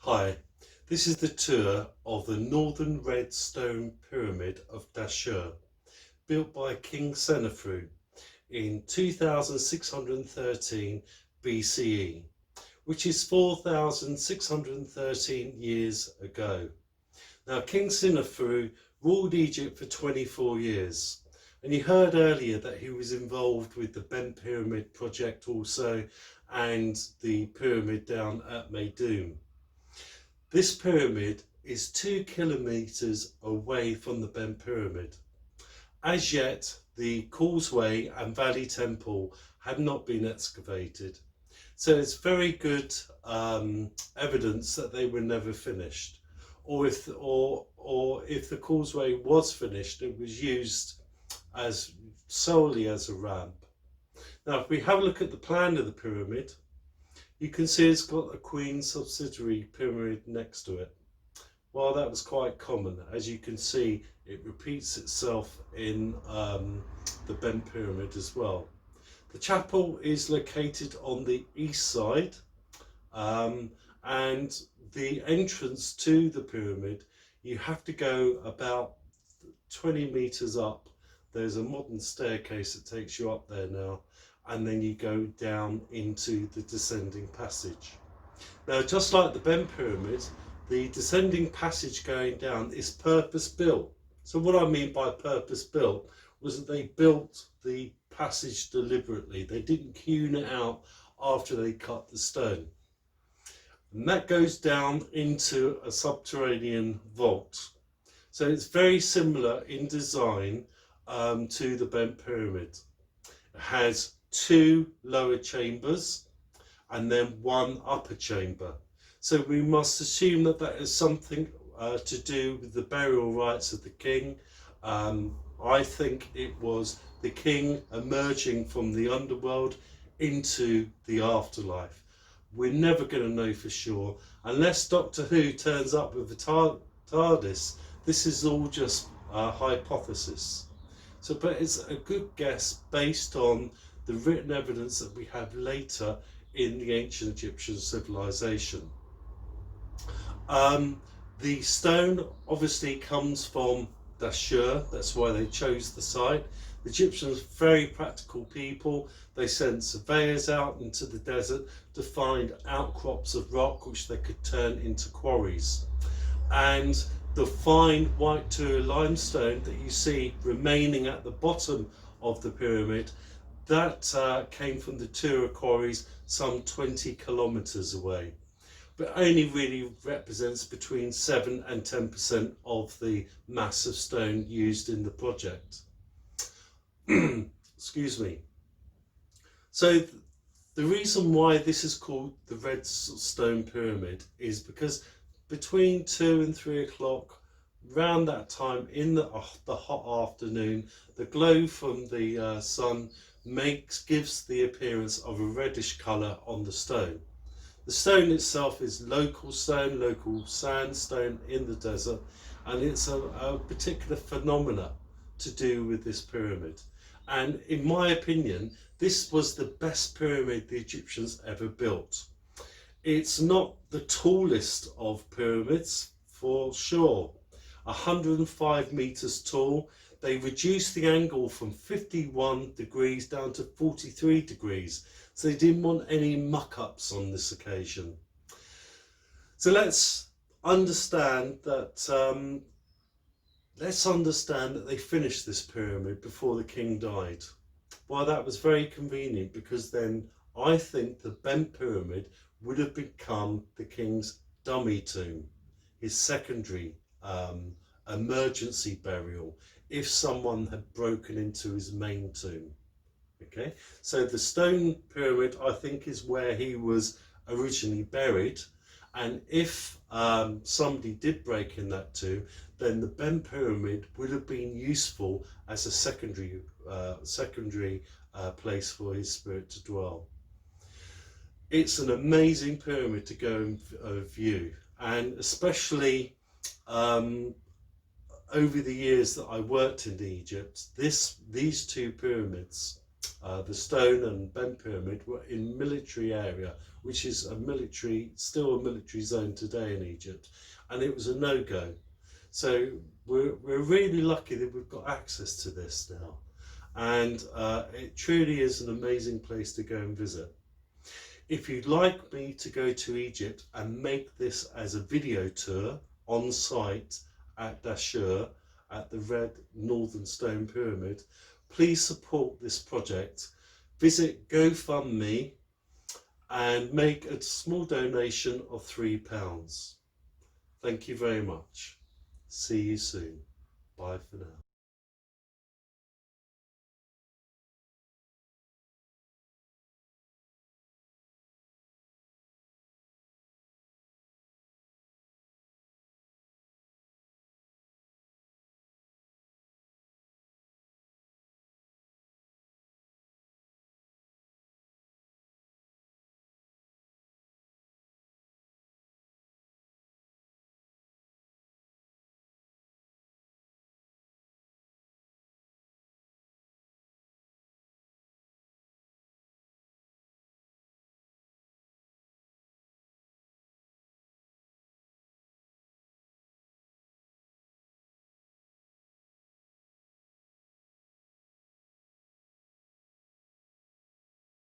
Hi, this is the tour of the Northern Red Stone Pyramid of Dahshur, built by King Snefru in 2613 BCE, which is 4613 years ago. Now, King Snefru ruled Egypt for 24 years, and you heard earlier that he was involved with the Bent Pyramid project also, and the pyramid down at Meidum. This pyramid is 2 kilometers away from the Bent Pyramid. As yet, the causeway and valley temple had not been excavated, so it's very good evidence that they were never finished, or if the causeway was finished, it was used as solely as a ramp. Now, if we have a look at the plan of the pyramid, you can see it's got a Queen subsidiary pyramid next to it. Well, that was quite common. As you can see, it repeats itself in the Bent Pyramid as well. The chapel is located on the east side, and the entrance to the pyramid, you have to go about 20 meters up. There's a modern staircase that takes you up there now, and then you go down into the descending passage. Now, just like the Bent Pyramid, the descending passage going down is purpose built. So what I mean by purpose built was that they built the passage deliberately. They didn't hewn it out after they cut the stone. And that goes down into a subterranean vault. So it's very similar in design to the Bent Pyramid. It has 2 lower chambers and then 1 upper chamber. So we must assume that that is something to do with the burial rites of the king. I think it was the king emerging from the underworld into the afterlife. We're never going to know for sure unless Doctor Who turns up with the TARDIS. This is all just a hypothesis. So, but it's a good guess based on the written evidence that we have later in the ancient Egyptian civilization. The stone obviously comes from Dahshur, that's why they chose the site. The Egyptians, very practical people, they sent surveyors out into the desert to find outcrops of rock which they could turn into quarries. And the fine white Tura limestone that you see remaining at the bottom of the pyramid, that came from the Tura quarries some 20 kilometers away, but only really represents between 7 and 10% of the mass of stone used in the project. Excuse me. So the reason why this is called the Red Stone Pyramid is because between 2 and 3 o'clock, around that time in the hot afternoon, the glow from the sun gives the appearance of a reddish colour on the stone. The stone itself is local stone, local sandstone in the desert, and it's a particular phenomena to do with this pyramid. And in my opinion, this was the best pyramid the Egyptians ever built. It's not the tallest of pyramids, for sure. 105 meters tall. They reduced the angle from 51 degrees down to 43 degrees. So they didn't want any muck-ups on this occasion. So let's understand that they finished this pyramid before the king died. Well, that was very convenient, because then I think the Bent Pyramid would have become the king's dummy tomb, his secondary emergency burial, if someone had broken into his main tomb. Okay, so the stone pyramid, I think, is where he was originally buried, and if somebody did break in that tomb, then the Bent Pyramid would have been useful as a secondary place for his spirit to dwell. It's an amazing pyramid to go and view, and especially over the years that I worked in Egypt, these 2 pyramids the stone and bent pyramid were in military area, which is still a military zone today in Egypt, and it was a no-go. So we're really lucky that we've got access to this now, and it truly is an amazing place to go and visit. If you'd like me to go to Egypt and make this as a video tour on site at Dahshur, at the Red Northern Stone Pyramid, please support this project. Visit GoFundMe and make a small donation of £3. Thank you very much. See you soon. Bye for now.